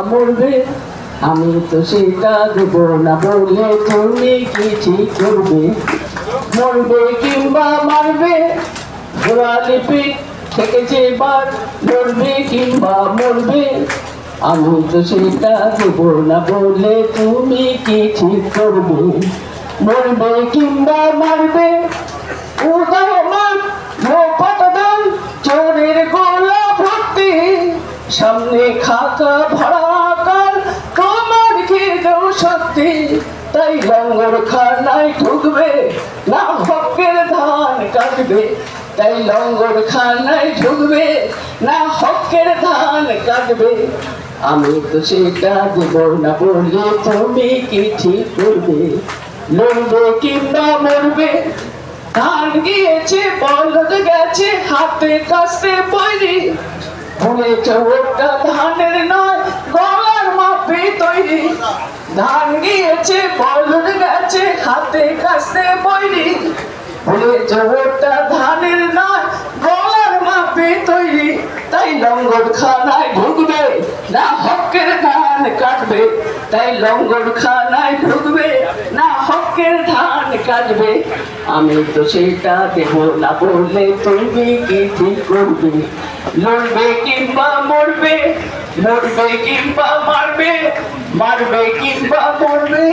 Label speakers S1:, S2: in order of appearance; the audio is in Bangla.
S1: মরবে আমি তো সেটা দেব না বলে তুমি কি ঠিক করবে? মরবে কিংবা মারবে গোড়ালি পিঠ থেকে যেবার মরবে কিংবা মরবে আমি তো সেটা দেব না বলে তুমি কি ঠিক করবে? মরবে কিংবা মারবে উদয়মান পতদান চোরের গোলা ভর্তি সামনে খাকা ভরা কাল তোমার খেতেও সত্যি তাই লঙ্গর খানায় ঢুকবে না হকের ধান কাটবে তাই লঙ্গর খানায় ঢুকবে না হকের ধান কাটবে আমি তো সেটা দেব না বলে তুমি কি ঠিক করবে? লড়বে কিংবা মরবে ধান গিয়েছে বলদ গেছে হাতে কাস্তে বৈরি ভুলেছ ওটা ধানের নয় গলার মাপে তৈরি ধান গিয়েছে বলদ গেছে হাতে কাস্তে বৈরি ভুলেছ ওটা ধানের নয় গলার মাপে তৈরি তাই লঙ্গর খানায় ঢুকবে না হকের ধান কাটবে তাই লঙ্গর খানায় ঢুকবে না হকের ধান কাটবে আমি তো সেটা দেব না বললে তুমি কি ঠিক করবে? লড়বে কিংবা মরবে লড়বে কিংবা মারবে মারবে কিংবা মরবে।